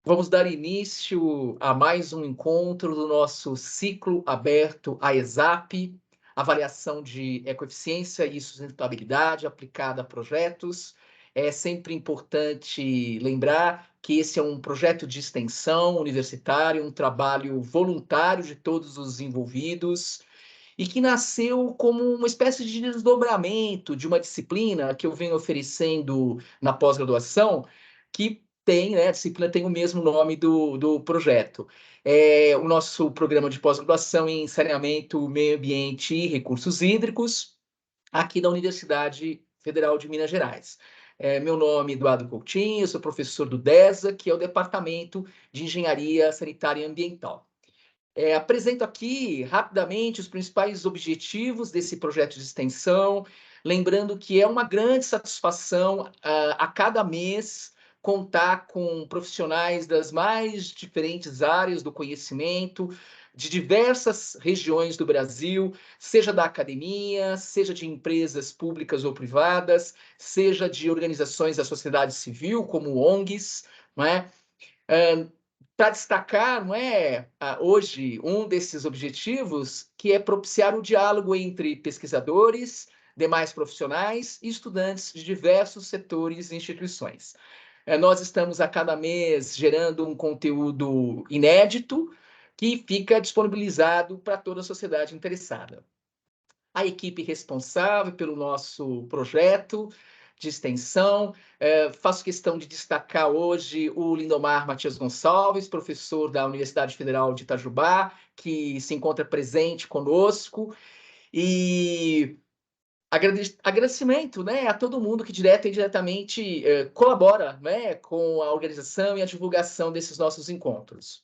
Vamos dar início a mais um encontro do nosso ciclo aberto à ESAP, avaliação de ecoeficiência e sustentabilidade aplicada a projetos. É sempre importante lembrar que esse é um projeto de extensão universitária, um trabalho voluntário de todos os envolvidos, e que nasceu como uma espécie de desdobramento de uma disciplina que eu venho oferecendo na pós-graduação, que tem, né, a disciplina tem o mesmo nome do projeto. É o nosso programa de pós-graduação em saneamento, meio ambiente e recursos hídricos, aqui da Universidade Federal de Minas Gerais. Meu nome é Eduardo Coutinho, eu sou professor do DESA, que é o Departamento de Engenharia Sanitária e Ambiental. Apresento aqui rapidamente os principais objetivos desse projeto de extensão, lembrando que é uma grande satisfação a cada mês contar com profissionais das mais diferentes áreas do conhecimento, de diversas regiões do Brasil, seja da academia, seja de empresas públicas ou privadas, seja de organizações da sociedade civil, como ONGs, não é? Para destacar, não é, hoje, um desses objetivos, que é propiciar o diálogo entre pesquisadores, demais profissionais e estudantes de diversos setores e instituições. Nós estamos a cada mês gerando um conteúdo inédito que fica disponibilizado para toda a sociedade interessada. A equipe responsável pelo nosso projeto de extensão. Faço questão de destacar hoje o Lindomar Matias Gonçalves, professor da Universidade Federal de Itajubá, que se encontra presente conosco. E agradecimento, né, a todo mundo que direta e indiretamente colabora, né, com a organização e a divulgação desses nossos encontros.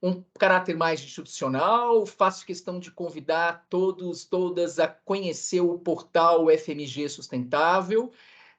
Um caráter mais institucional, faço questão de convidar todas a conhecer o portal FMG Sustentável.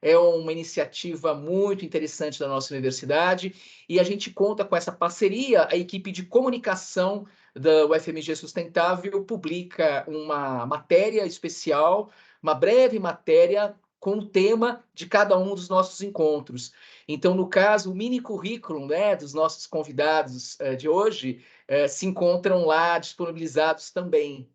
É uma iniciativa muito interessante da nossa universidade e a gente conta com essa parceria. A equipe de comunicação da UFMG Sustentável publica uma matéria especial, uma breve matéria com o tema de cada um dos nossos encontros. Então, no caso, o mini currículo, né, dos nossos convidados de hoje se encontram lá disponibilizados também.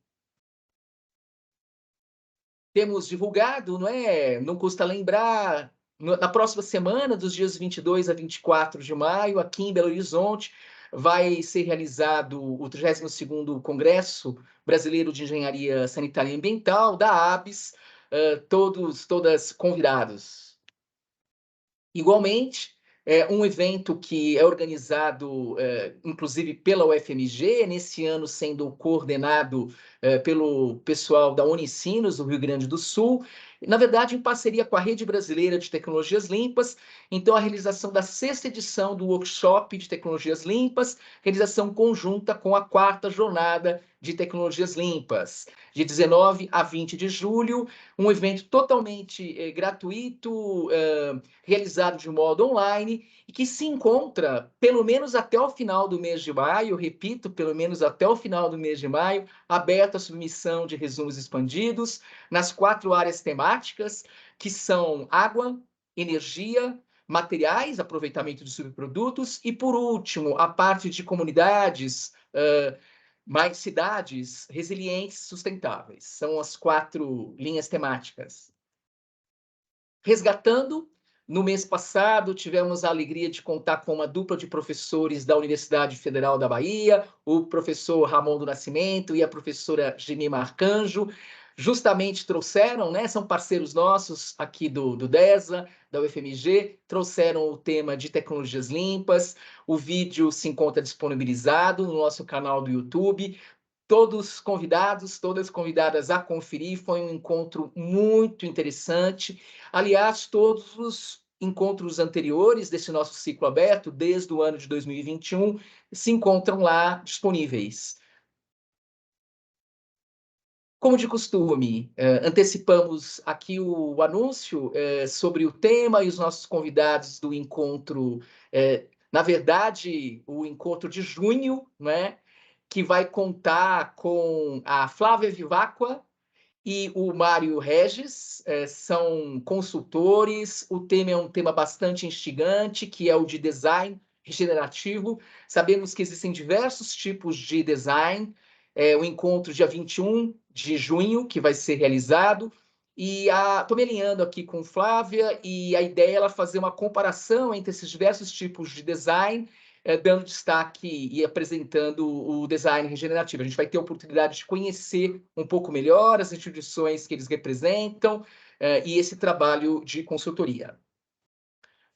Temos divulgado, não é? Não custa lembrar, na próxima semana, dos dias 22 a 24 de maio, aqui em Belo Horizonte, vai ser realizado o 32º Congresso Brasileiro de Engenharia Sanitária e Ambiental, da ABS, todas convidados. Igualmente, um evento que é organizado, inclusive, pela UFMG, nesse ano sendo coordenado pelo pessoal da Unicinos, do Rio Grande do Sul, na verdade, em parceria com a Rede Brasileira de Tecnologias Limpas. Então, a realização da 6ª edição do Workshop de Tecnologias Limpas, realização conjunta com a 4ª Jornada de Tecnologias Limpas, de 19 a 20 de julho, um evento totalmente gratuito, realizado de modo online, e que se encontra, pelo menos até o final do mês de maio, repito, pelo menos até o final do mês de maio, aberto à submissão de resumos expandidos, nas 4 áreas temáticas, que são água, energia, materiais, aproveitamento de subprodutos, e, por último, a parte de comunidades, mais cidades resilientes e sustentáveis. São as 4 linhas temáticas. Resgatando, no mês passado, tivemos a alegria de contar com uma dupla de professores da Universidade Federal da Bahia, o professor Ramon do Nascimento e a professora Gemima Arcanjo. Justamente trouxeram, né, são parceiros nossos aqui do DESA, da UFMG, trouxeram o tema de tecnologias limpas. O vídeo se encontra disponibilizado no nosso canal do YouTube. Todos convidados, todas convidadas a conferir. Foi um encontro muito interessante. Aliás, todos os encontros anteriores desse nosso ciclo aberto, desde o ano de 2021, se encontram lá disponíveis. Como de costume, antecipamos aqui o anúncio sobre o tema e os nossos convidados do encontro, na verdade, o encontro de junho, né, que vai contar com a Flávia Vivacqua e o Mário Regis, são consultores. O tema é um tema bastante instigante, que é o de design regenerativo. Sabemos que existem diversos tipos de design. O encontro dia 21 de junho, que vai ser realizado. E estou me alinhando aqui com Flávia, e a ideia é ela fazer uma comparação entre esses diversos tipos de design, dando destaque e apresentando o design regenerativo. A gente vai ter a oportunidade de conhecer um pouco melhor as instituições que eles representam, e esse trabalho de consultoria.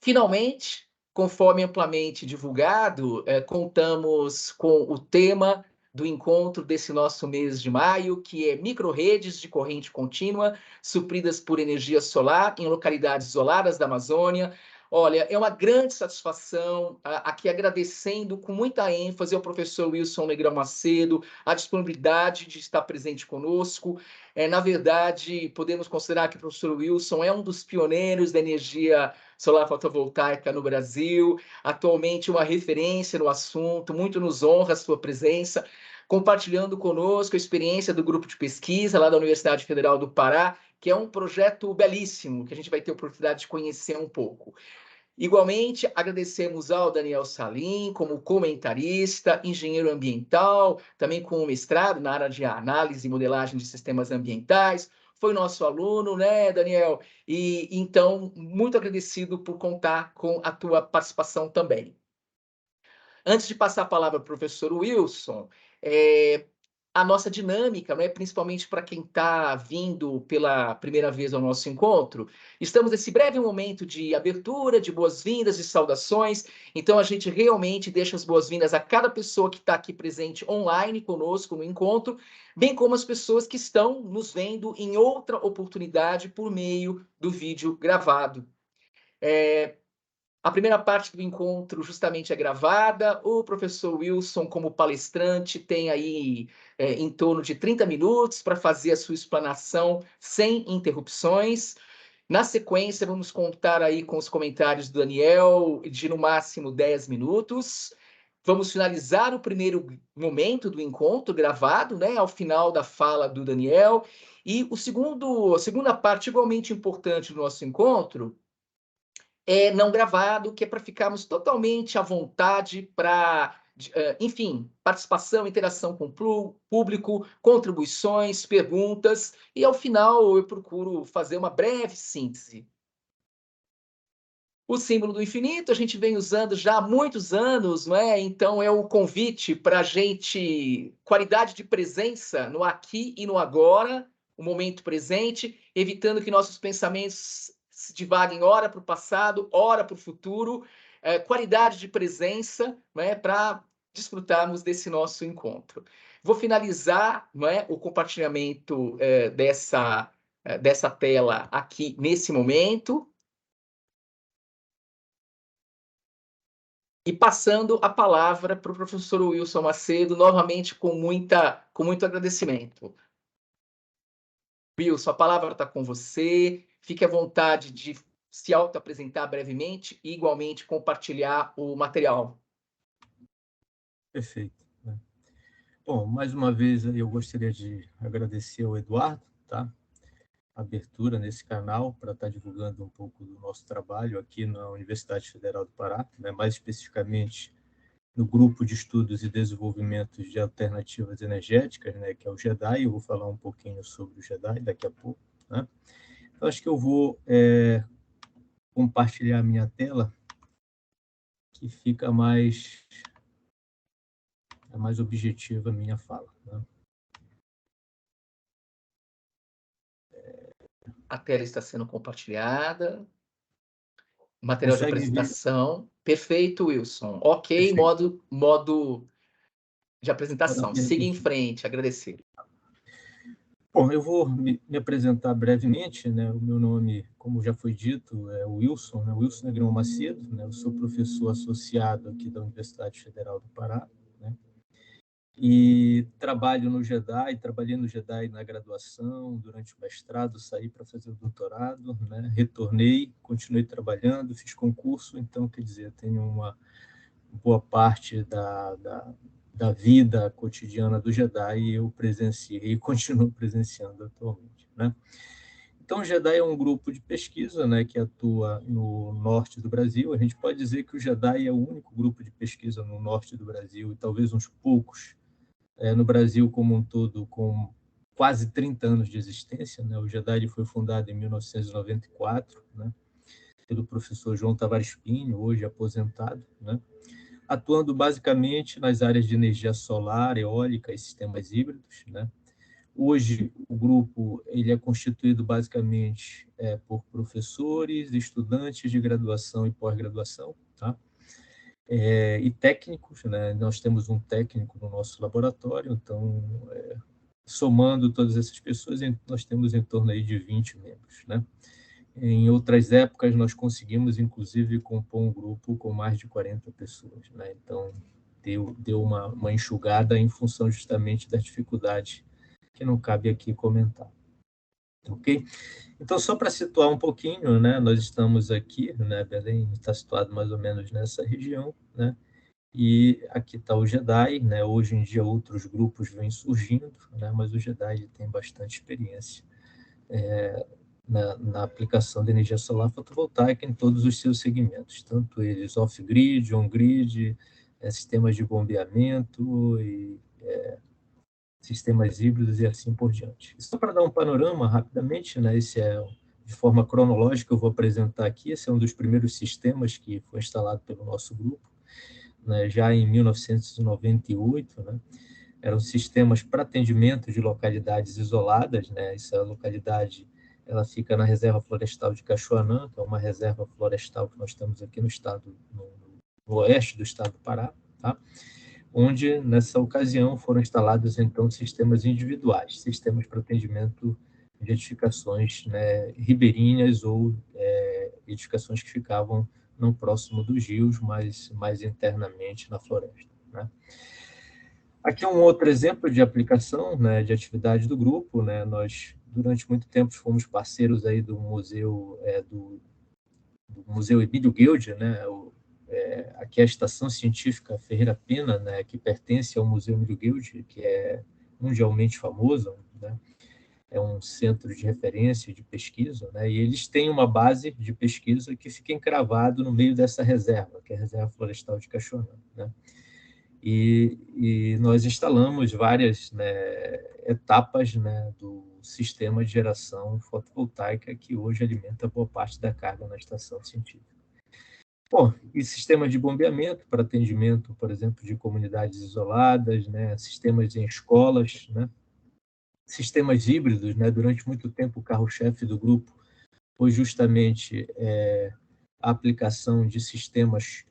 Finalmente, conforme amplamente divulgado, contamos com o tema do encontro desse nosso mês de maio, que é microrredes de corrente contínua, supridas por energia solar em localidades isoladas da Amazônia. Olha, é uma grande satisfação, aqui agradecendo com muita ênfase ao professor Wilson Negrão Macedo, a disponibilidade de estar presente conosco. Na verdade, podemos considerar que o professor Wilson é um dos pioneiros da energia solar fotovoltaica no Brasil, atualmente uma referência no assunto, muito nos honra a sua presença, compartilhando conosco a experiência do grupo de pesquisa lá da Universidade Federal do Pará, que é um projeto belíssimo, que a gente vai ter a oportunidade de conhecer um pouco. Igualmente, agradecemos ao Daniel Salim, como comentarista, engenheiro ambiental, também com mestrado na área de análise e modelagem de sistemas ambientais. Foi nosso aluno, né, Daniel? E então, muito agradecido por contar com a tua participação também. Antes de passar a palavra para o professor Wilson, a nossa dinâmica, né, principalmente para quem está vindo pela primeira vez ao nosso encontro, estamos nesse breve momento de abertura, de boas-vindas e saudações. Então, a gente realmente deixa as boas-vindas a cada pessoa que está aqui presente online conosco no encontro, bem como as pessoas que estão nos vendo em outra oportunidade por meio do vídeo gravado. A primeira parte do encontro justamente é gravada. O professor Wilson, como palestrante, tem aí em torno de 30 minutos para fazer a sua explanação sem interrupções. Na sequência, vamos contar aí com os comentários do Daniel, de no máximo 10 minutos. Vamos finalizar o primeiro momento do encontro gravado, né, ao final da fala do Daniel. E a segunda parte, igualmente importante do nosso encontro, não gravado, que é para ficarmos totalmente à vontade para, enfim, participação, interação com o público, contribuições, perguntas, e ao final eu procuro fazer uma breve síntese. O símbolo do infinito a gente vem usando já há muitos anos, não é? Então é o convite para a gente, qualidade de presença no aqui e no agora, o momento presente, evitando que nossos pensamentos se divaguem ora para o passado, ora para o futuro, qualidade de presença, não é? Para desfrutarmos desse nosso encontro. Vou finalizar, não é? O compartilhamento dessa tela aqui nesse momento. E passando a palavra para o professor Wilson Macedo, novamente com muito agradecimento. Wilson, a palavra está com você. Fique à vontade de se auto-apresentar brevemente e, igualmente, compartilhar o material. Perfeito. Bom, mais uma vez eu gostaria de agradecer ao Eduardo, tá? A abertura nesse canal para estar divulgando um pouco do nosso trabalho aqui na Universidade Federal do Pará, né? Mais especificamente no Grupo de Estudos e Desenvolvimento de Alternativas Energéticas, né, que é o GEDAI. Eu vou falar um pouquinho sobre o GEDAI daqui a pouco, né? Então, acho que eu vou compartilhar a minha tela, que fica mais objetiva a minha fala, né? A tela está sendo compartilhada. Material de Consegue ver? apresentação. Perfeito, Wilson. Ok, Perfeito. modo de Vale a apresentação. pena Siga em continuar. frente, agradecer. Bom, eu vou me apresentar brevemente, né? O meu nome, como já foi dito, é Wilson, né? Wilson Negrão Macedo, né? Eu sou professor associado aqui da Universidade Federal do Pará, né? E trabalhei no GEDAI na graduação, durante o mestrado, saí para fazer o doutorado, né? Retornei, continuei trabalhando, fiz concurso, então, quer dizer, tenho uma boa parte da vida cotidiana do GEDAI eu presenciei e continuo presenciando atualmente, né? Então, o JEDAI é um grupo de pesquisa, né, que atua no norte do Brasil. A gente pode dizer que o JEDAI é o único grupo de pesquisa no norte do Brasil, e talvez uns poucos no Brasil como um todo, com quase 30 anos de existência, né? O JEDAI foi fundado em 1994, né, pelo professor João Tavares Pinho, hoje aposentado, né, atuando basicamente nas áreas de energia solar, eólica e sistemas híbridos, né. Hoje, o grupo ele é constituído basicamente por professores, estudantes de graduação e pós-graduação, tá? E técnicos, né? Nós temos um técnico no nosso laboratório, então, somando todas essas pessoas, nós temos em torno aí de 20 membros, né? Em outras épocas, nós conseguimos, inclusive, compor um grupo com mais de 40 pessoas, né? Então, deu uma enxugada em função justamente das dificuldades que não cabe aqui comentar. Ok? Então, só para situar um pouquinho, né, nós estamos aqui, né, Belém está situado mais ou menos nessa região, né, e aqui está o JEDAI, né, hoje em dia outros grupos vêm surgindo, né, mas o JEDAI tem bastante experiência na aplicação de energia solar fotovoltaica em todos os seus segmentos, tanto eles off-grid, on-grid, sistemas de bombeamento e sistemas híbridos e assim por diante. Só para dar um panorama rapidamente, né, esse é de forma cronológica, eu vou apresentar aqui, esse é um dos primeiros sistemas que foi instalado pelo nosso grupo, né, já em 1998, né, eram sistemas para atendimento de localidades isoladas, né, essa localidade ela fica na reserva florestal de Cachoanã, que é uma reserva florestal que nós temos aqui no estado, no oeste do estado do Pará, tá? Onde, nessa ocasião, foram instalados, então, sistemas individuais, sistemas para atendimento de edificações, né, ribeirinhas ou edificações que ficavam não próximo dos rios, mas mais internamente na floresta, né. Aqui um outro exemplo de aplicação, né, de atividade do grupo, né, nós, durante muito tempo, fomos parceiros aí do museu, do Museu Emílio Guild, né, aqui é a Estação Científica Ferreira Pena, né, que pertence ao Museu Emílio Guild, que é mundialmente famoso, né, é um centro de referência de pesquisa, né, e eles têm uma base de pesquisa que fica encravado no meio dessa reserva, que é a Reserva Florestal de Cachoeira, né, e nós instalamos várias, né, etapas, né, do sistema de geração fotovoltaica que hoje alimenta boa parte da carga na estação científica. Bom, e sistemas de bombeamento para atendimento, por exemplo, de comunidades isoladas, né, sistemas em escolas, né, sistemas híbridos, né, durante muito tempo o carro-chefe do grupo foi justamente a aplicação de sistemas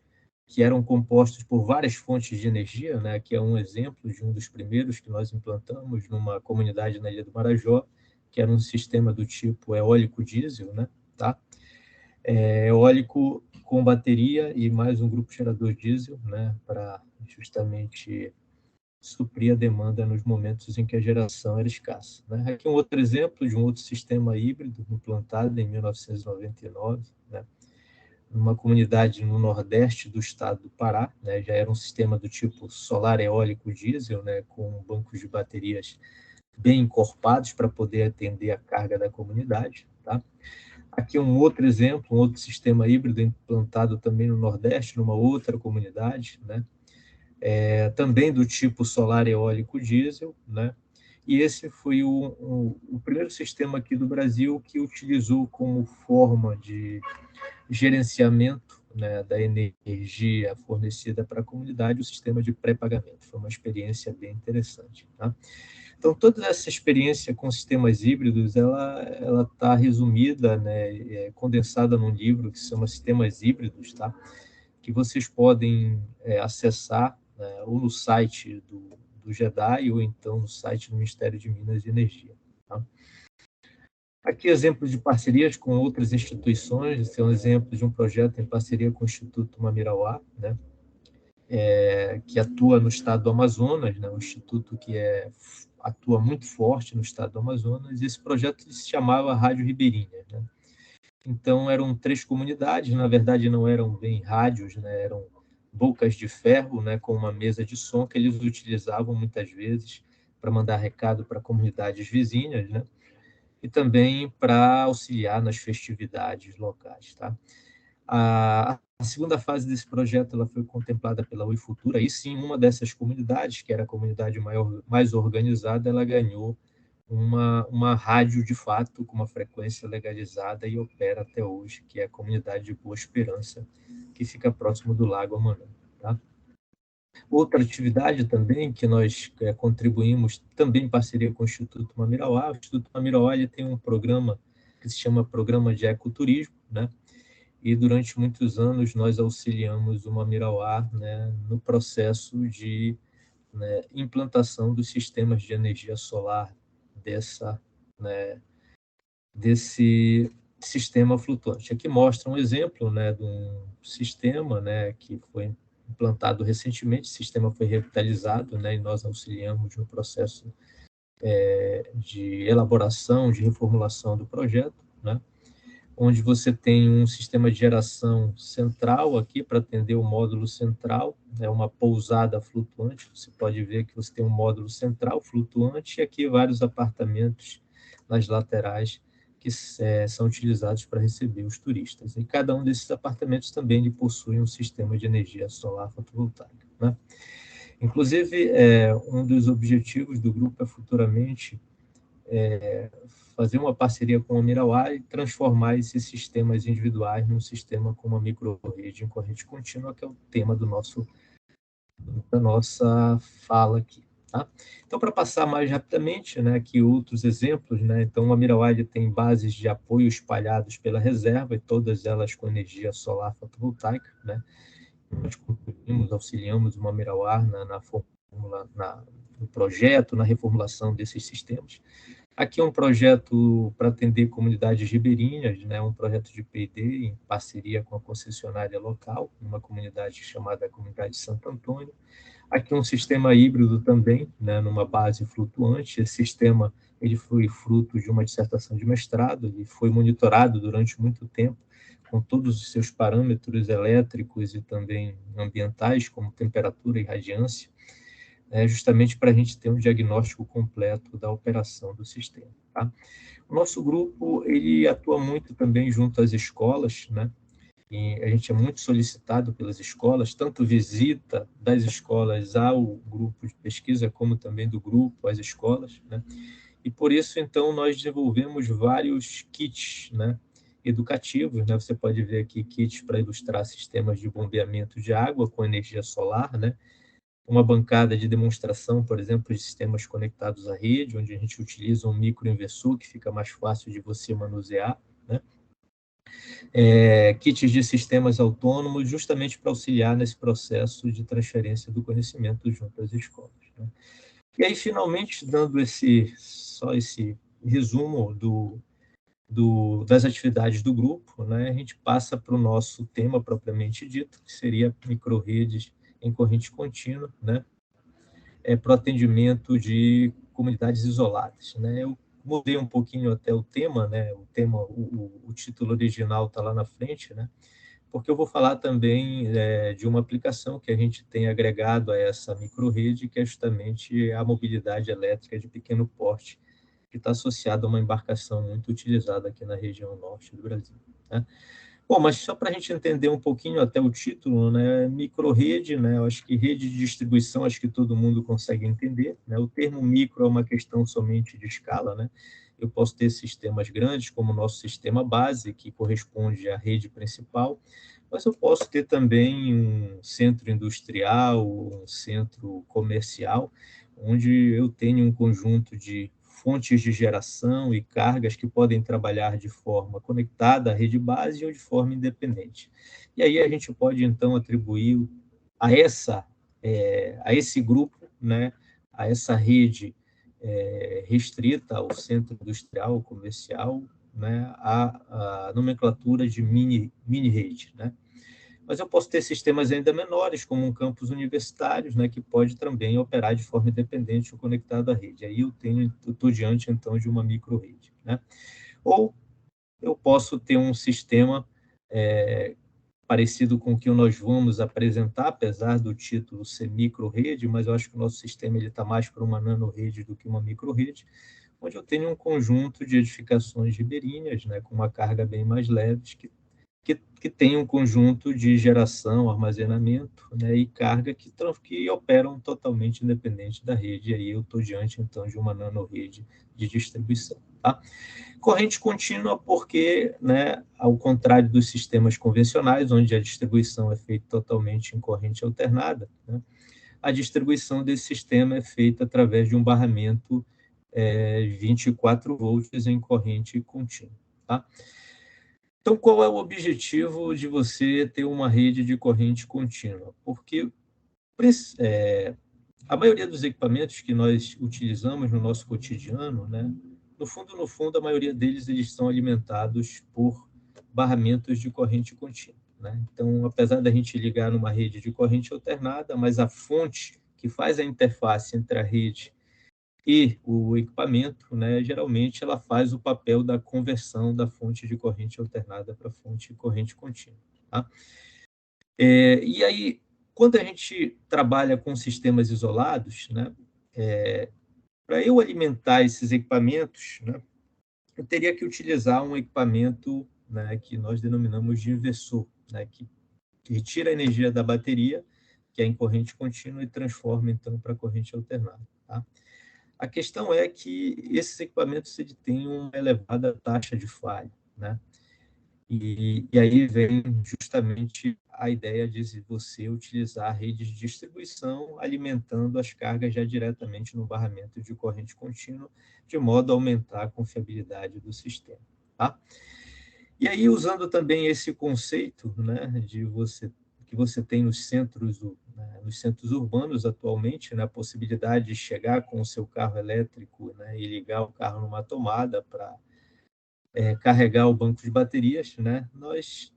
que eram compostos por várias fontes de energia, né, que é um exemplo de um dos primeiros que nós implantamos numa comunidade na Ilha do Marajó, que era um sistema do tipo eólico diesel, né, tá? Eólico com bateria e mais um grupo gerador diesel, né, para justamente suprir a demanda nos momentos em que a geração era escassa, né? Aqui um outro exemplo de um outro sistema híbrido implantado em 1999, né, numa comunidade no nordeste do estado do Pará, né, já era um sistema do tipo solar eólico diesel, né, com bancos de baterias bem encorpados para poder atender a carga da comunidade, tá? Aqui um outro exemplo, um outro sistema híbrido implantado também no Nordeste, numa outra comunidade, né? Também do tipo solar eólico diesel, né? E esse foi o primeiro sistema aqui do Brasil que utilizou como forma de gerenciamento, né, da energia fornecida para a comunidade o sistema de pré-pagamento. Foi uma experiência bem interessante, tá? Então, toda essa experiência com sistemas híbridos, ela está resumida, né, condensada num livro que se chama Sistemas Híbridos, tá? Que vocês podem acessar, né, ou no site do JEDAI ou então no site do Ministério de Minas e Energia, tá? Aqui exemplos de parcerias com outras instituições, esse é um exemplo de um projeto em parceria com o Instituto Mamirauá, né, que atua no estado do Amazonas, né, um instituto que atua muito forte no estado do Amazonas, e esse projeto se chamava Rádio Ribeirinha, né? Então, eram 3 comunidades, na verdade não eram bem rádios, né, eram bocas de ferro, né, com uma mesa de som que eles utilizavam muitas vezes para mandar recado para comunidades vizinhas, né? e também para auxiliar nas festividades locais. Tá? A segunda fase desse projeto ela foi contemplada pela Oi Futura, e sim, uma dessas comunidades, que era a comunidade mais organizada, ela ganhou uma rádio de fato com uma frequência legalizada e opera até hoje, que é a comunidade de Boa Esperança, que fica próximo do Lago Amanã. Tá? Outra atividade também que nós contribuímos, também em parceria com o Instituto Mamirauá. O Instituto Mamirauá ele tem um programa que se chama Programa de Ecoturismo, né? E durante muitos anos nós auxiliamos o Mamirauá, né, no processo de, né, implantação dos sistemas de energia solar né, desse sistema flutuante. Aqui mostra um exemplo, né, de um sistema, né, que foi implantado recentemente. O sistema foi revitalizado, né, e nós auxiliamos no processo de elaboração, de reformulação do projeto, né, onde você tem um sistema de geração central aqui para atender o módulo central, é uma pousada flutuante. Você pode ver que você tem um módulo central flutuante e aqui vários apartamentos nas laterais que são utilizados para receber os turistas. E cada um desses apartamentos também ele possui um sistema de energia solar fotovoltaica, né? Inclusive, um dos objetivos do grupo é futuramente fazer uma parceria com a Mirauá e transformar esses sistemas individuais num sistema com uma microrede em corrente contínua, que é o tema da nossa fala aqui. Tá? Então, para passar mais rapidamente, né, aqui outros exemplos, né, então a Mirauá tem bases de apoio espalhados pela reserva, e todas elas com energia solar fotovoltaica, né? Nós contribuímos, auxiliamos uma Mirauá no projeto, na reformulação desses sistemas. Aqui é um projeto para atender comunidades ribeirinhas, né, um projeto de P&D em parceria com a concessionária local, uma comunidade chamada Comunidade Santo Antônio. Aqui é um sistema híbrido também, né, numa base flutuante. Esse sistema ele foi fruto de uma dissertação de mestrado e foi monitorado durante muito tempo com todos os seus parâmetros elétricos e também ambientais, como temperatura e radiância, justamente para a gente ter um diagnóstico completo da operação do sistema. Tá? O nosso grupo ele atua muito também junto às escolas, né? E a gente é muito solicitado pelas escolas, tanto visita das escolas ao grupo de pesquisa, como também do grupo às escolas, né? E por isso, então, nós desenvolvemos vários kits, né, educativos, né? Você pode ver aqui kits para ilustrar sistemas de bombeamento de água com energia solar, né? Uma bancada de demonstração, por exemplo, de sistemas conectados à rede, onde a gente utiliza um microinversor que fica mais fácil de você manusear, né? Kits de sistemas autônomos, justamente para auxiliar nesse processo de transferência do conhecimento junto às escolas, né? E aí, finalmente, dando só esse resumo das atividades do grupo, né, a gente passa para o nosso tema propriamente dito, que seria microrredes em corrente contínua, né, para o atendimento de comunidades isoladas, né. Eu mudei um pouquinho até o tema, né, o título original está lá na frente, né, porque eu vou falar também de uma aplicação que a gente tem agregado a essa microrrede, que é justamente a mobilidade elétrica de pequeno porte, que está associada a uma embarcação muito utilizada aqui na região norte do Brasil, né? Bom, mas só para a gente entender um pouquinho até o título, né, microrrede, né, eu acho que rede de distribuição, acho que todo mundo consegue entender, né, o termo micro é uma questão somente de escala, né, eu posso ter sistemas grandes, como o nosso sistema base, que corresponde à rede principal, mas eu posso ter também um centro industrial, um centro comercial, onde eu tenho um conjunto de fontes de geração e cargas que podem trabalhar de forma conectada à rede base ou de forma independente. E aí a gente pode, então, atribuir a esse grupo, né, a essa rede restrita ao centro industrial, comercial, né, a nomenclatura de mini-rede, né? Mas eu posso ter sistemas ainda menores, como um campus universitário, né, que pode também operar de forma independente ou conectado à rede. Aí eu estou diante, então, de uma microrede, né? Ou eu posso ter um sistema parecido com o que nós vamos apresentar, apesar do título ser microrede, mas eu acho que o nosso sistema está mais para uma nanorede do que uma microrede, onde eu tenho um conjunto de edificações ribeirinhas, né, com uma carga bem mais leve, que tem um conjunto de geração, armazenamento, né, e carga que operam totalmente independente da rede. E aí eu estou diante, então, de uma nanorede de distribuição. Tá? Corrente contínua porque, né, ao contrário dos sistemas convencionais, onde a distribuição é feita totalmente em corrente alternada, né, a distribuição desse sistema é feita através de um barramento 24 volts em corrente contínua. Tá? Então, qual é o objetivo de você ter uma rede de corrente contínua? Porque a maioria dos equipamentos que nós utilizamos no nosso cotidiano, né, no fundo, a maioria deles eles são alimentados por barramentos de corrente contínua. Né? Então, apesar da gente ligar numa rede de corrente alternada, mas a fonte que faz a interface entre a rede e o equipamento, né, geralmente ela faz o papel da conversão da fonte de corrente alternada para a fonte de corrente contínua. Tá? E aí, quando a gente trabalha com sistemas isolados, né, para eu alimentar esses equipamentos, né, eu teria que utilizar um equipamento, né, que nós denominamos de inversor, né, que retira a energia da bateria, que é em corrente contínua, e transforma, então, para corrente alternada. Tá? A questão é que esses equipamentos ele têm uma elevada taxa de falha, né? E aí vem justamente a ideia de você utilizar a rede de distribuição alimentando as cargas já diretamente no barramento de corrente contínua, de modo a aumentar a confiabilidade do sistema. Tá? E aí, usando também esse conceito, né, que você tem nos centros urbanos atualmente, né, a possibilidade de chegar com o seu carro elétrico, né, e ligar o carro numa tomada para carregar o banco de baterias, né, nós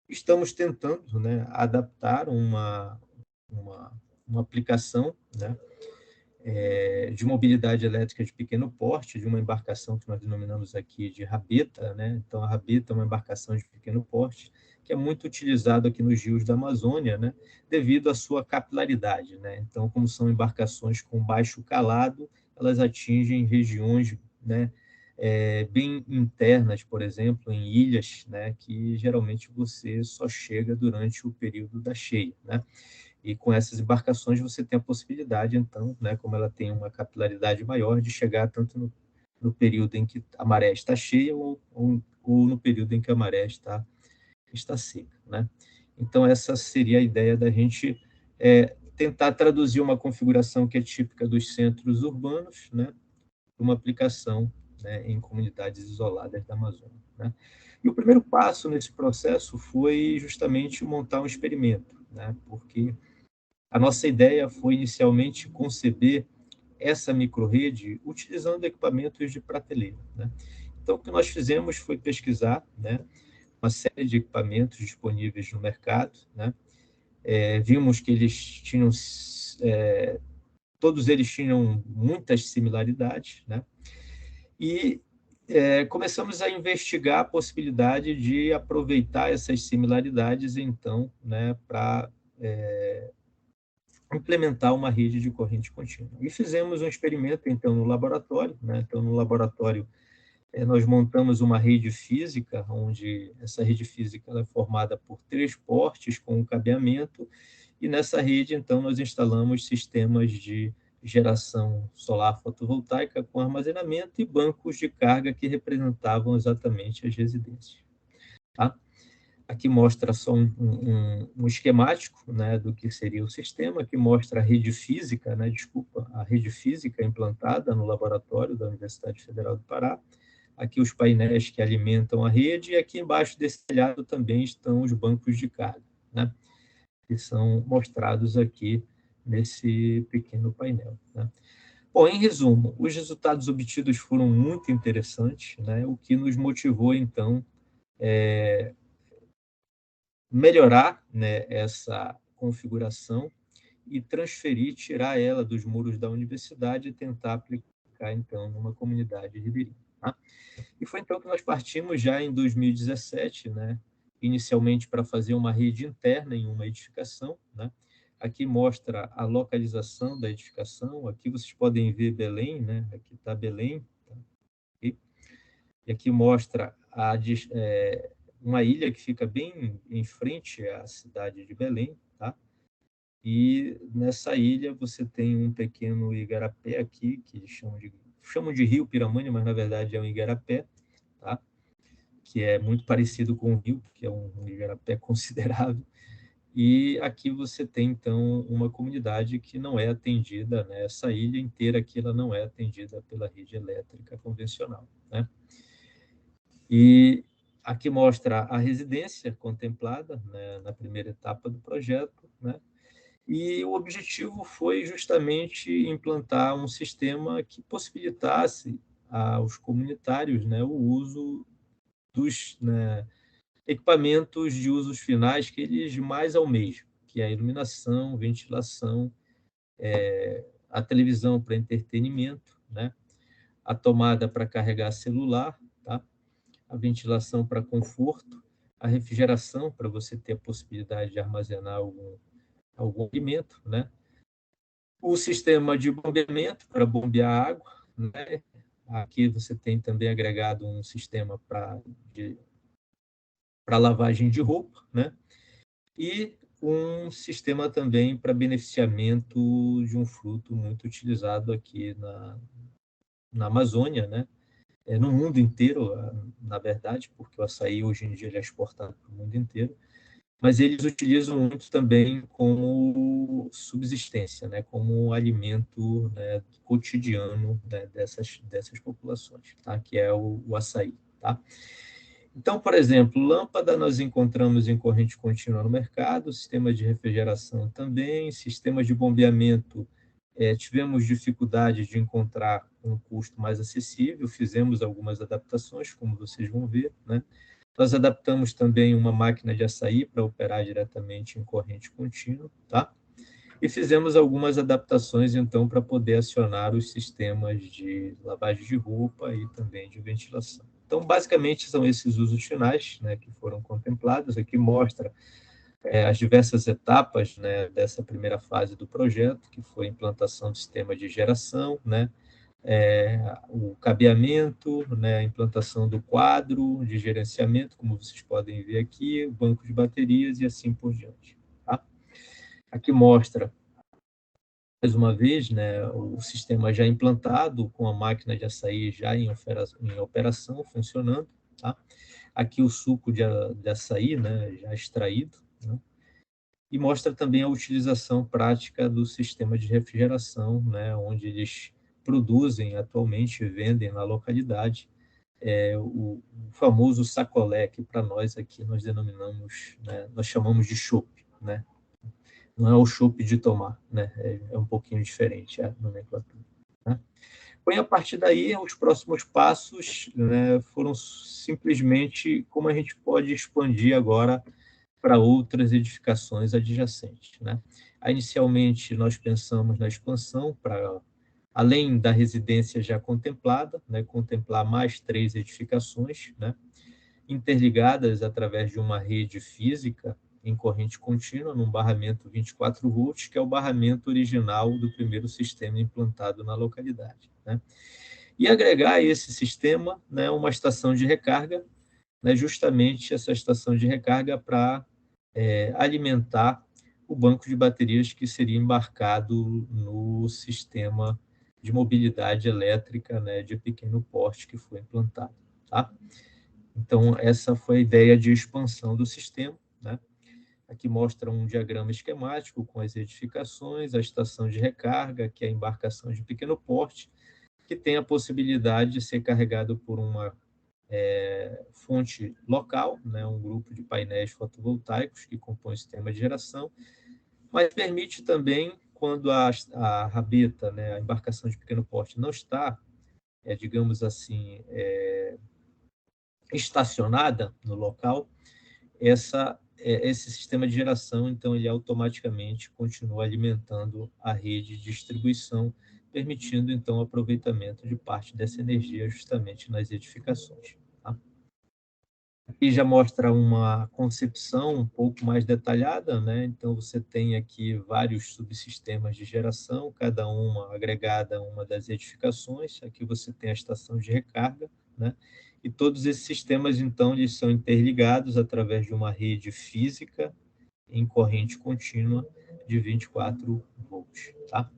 estamos tentando, né, adaptar uma aplicação, né, de mobilidade elétrica de pequeno porte, de uma embarcação que nós denominamos aqui de rabeta, né? Então, a rabeta é uma embarcação de pequeno porte que é muito utilizada aqui nos rios da Amazônia, né? Devido à sua capilaridade, né? Então, como são embarcações com baixo calado, elas atingem regiões, né, bem internas, por exemplo, em ilhas, né, que geralmente você só chega durante o período da cheia, né? E com essas embarcações você tem a possibilidade, então, né, como ela tem uma capilaridade maior, de chegar tanto no período em que a maré está cheia ou no período em que a maré está seca. Né? Então, essa seria a ideia da gente tentar traduzir uma configuração que é típica dos centros urbanos, né, para uma aplicação, né, em comunidades isoladas da Amazônia. Né? E o primeiro passo nesse processo foi justamente montar um experimento, né, porque a nossa ideia foi inicialmente conceber essa microrrede utilizando equipamentos de prateleira. Né? Então, o que nós fizemos foi pesquisar, né, uma série de equipamentos disponíveis no mercado. Né? Vimos que todos eles tinham muitas similaridades, né? E começamos a investigar a possibilidade de aproveitar essas similaridades, então, né, para implementar uma rede de corrente contínua. E fizemos um experimento, então, no laboratório. Né? Então, no laboratório, nós montamos uma rede física, onde essa rede física ela é formada por 3 portes com um cabeamento, e nessa rede, então, nós instalamos sistemas de geração solar fotovoltaica com armazenamento e bancos de carga que representavam exatamente as residências. Tá? Aqui mostra só um esquemático, né, do que seria o sistema, que mostra a rede física, né, a rede física implantada no laboratório da Universidade Federal do Pará. Aqui os painéis que alimentam a rede, e aqui embaixo desse telhado também estão os bancos de carga, né, que são mostrados aqui nesse pequeno painel. Né. Bom, em resumo, os resultados obtidos foram muito interessantes, né, o que nos motivou, então, melhorar, né, essa configuração e tirar ela dos muros da universidade e tentar aplicar, então, numa comunidade ribeirinha. Tá? E foi então que nós partimos já em 2017, né, inicialmente para fazer uma rede interna em uma edificação, né, Aqui mostra a localização da edificação. Aqui vocês podem ver Belém, né? Aqui está Belém. Tá? E aqui mostra uma ilha que fica bem em frente à cidade de Belém, tá? E nessa ilha você tem um pequeno igarapé aqui, que eles chamam de Rio Piramânia, mas na verdade é um igarapé, tá? Que é muito parecido com o rio, que é um igarapé considerável. E aqui você tem, então, uma comunidade que não é atendida, né? Essa ilha inteira aqui ela não é atendida pela rede elétrica convencional, né? E aqui mostra a residência contemplada, né, na primeira etapa do projeto, né? E o objetivo foi justamente implantar um sistema que possibilitasse aos comunitários, né, o uso dos, né, equipamentos de usos finais que eles mais almejam, que é a iluminação, ventilação, a televisão para entretenimento, né, a tomada para carregar celular, tá? A ventilação para conforto, a refrigeração para você ter a possibilidade de armazenar algum alimento, né? O sistema de bombeamento para bombear água, né? Aqui você tem também agregado um sistema para lavagem de roupa, né? E um sistema também para beneficiamento de um fruto muito utilizado aqui na Amazônia, né? No mundo inteiro, na verdade, porque o açaí hoje em dia ele é exportado para o mundo inteiro, mas eles utilizam muito também como subsistência, né? Como um alimento, né, cotidiano, né, dessas populações, tá? Que é o açaí. Tá? Então, por exemplo, lâmpada nós encontramos em corrente contínua no mercado, sistema de refrigeração também, sistema de bombeamento, tivemos dificuldade de encontrar um custo mais acessível, fizemos algumas adaptações, como vocês vão ver, né? Nós adaptamos também uma máquina de açaí para operar diretamente em corrente contínua, tá? E fizemos algumas adaptações, então, para poder acionar os sistemas de lavagem de roupa e também de ventilação. Então, basicamente, são esses usos finais, né, que foram contemplados. Aqui mostra as diversas etapas, né, dessa primeira fase do projeto, que foi a implantação do sistema de geração, né, o cabeamento, né, a implantação do quadro de gerenciamento, como vocês podem ver aqui, o banco de baterias e assim por diante. Tá? Aqui mostra, mais uma vez, né, o sistema já implantado, com a máquina de açaí já em operação, funcionando. Tá? Aqui o suco de açaí, né, já extraído, né? E mostra também a utilização prática do sistema de refrigeração, né, onde eles produzem atualmente e vendem na localidade o famoso sacolé, que para nós aqui nós denominamos, né, nós chamamos de chopp, né? Não é o chopp de tomar, né? É um pouquinho diferente a nomenclatura. Né? E a partir daí, os próximos passos, né, foram simplesmente como a gente pode expandir agora para outras edificações adjacentes, né? Inicialmente, nós pensamos na expansão para, além da residência já contemplada, né, contemplar mais 3 edificações, né, interligadas através de uma rede física em corrente contínua, num barramento 24 volts, que é o barramento original do primeiro sistema implantado na localidade, né? E agregar a esse sistema, né, uma estação de recarga, né, justamente essa estação de recarga para alimentar o banco de baterias que seria embarcado no sistema de mobilidade elétrica, né, de pequeno porte que foi implantado. Tá? Então, essa foi a ideia de expansão do sistema. Né? Aqui mostra um diagrama esquemático com as edificações, a estação de recarga, que é a embarcação de pequeno porte, que tem a possibilidade de ser carregado por uma fonte local, né, um grupo de painéis fotovoltaicos que compõe o sistema de geração, mas permite também, quando a rabeta, né, a embarcação de pequeno porte, não está, digamos assim, estacionada no local, esse sistema de geração, então, ele automaticamente continua alimentando a rede de distribuição, permitindo, então, o aproveitamento de parte dessa energia justamente nas edificações. Tá? Aqui já mostra uma concepção um pouco mais detalhada, né? Então, você tem aqui vários subsistemas de geração, cada uma agregada a uma das edificações. Aqui você tem a estação de recarga, né? E todos esses sistemas, então, eles são interligados através de uma rede física em corrente contínua de 24 volts, tá?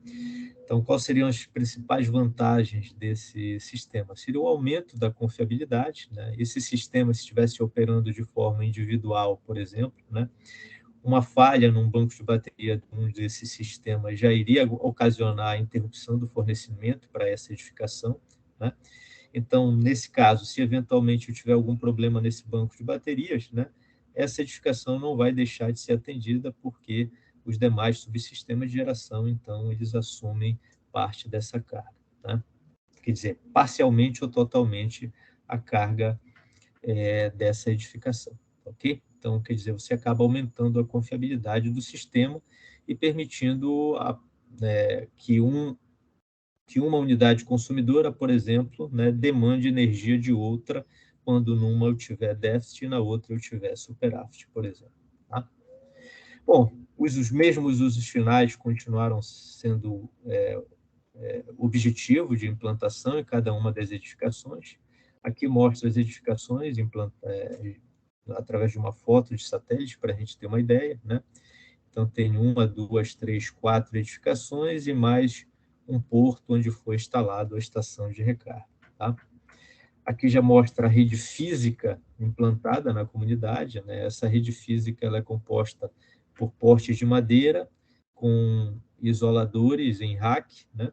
Então, quais seriam as principais vantagens desse sistema? Seria o aumento da confiabilidade, né? Esse sistema, se estivesse operando de forma individual, por exemplo, né? Uma falha num banco de bateria de um desses sistemas já iria ocasionar a interrupção do fornecimento para essa edificação, né? Então, nesse caso, se eventualmente eu tiver algum problema nesse banco de baterias, né, essa edificação não vai deixar de ser atendida, porque os demais subsistemas de geração, então, eles assumem parte dessa carga, né? Quer dizer, parcialmente ou totalmente a carga dessa edificação, ok? Então, quer dizer, você acaba aumentando a confiabilidade do sistema e permitindo que uma unidade consumidora, por exemplo, né, demande energia de outra quando numa eu tiver déficit e na outra eu tiver superávit, por exemplo. Tá? Bom, os mesmos usos finais continuaram sendo objetivo de implantação em cada uma das edificações. Aqui mostra as edificações através de uma foto de satélite, para a gente ter uma ideia, né? Então, tem uma, duas, três, quatro edificações e mais um porto onde foi instalado a estação de recarga. Tá? Aqui já mostra a rede física implantada na comunidade, né? Essa rede física ela é composta por postes de madeira com isoladores em rack, né?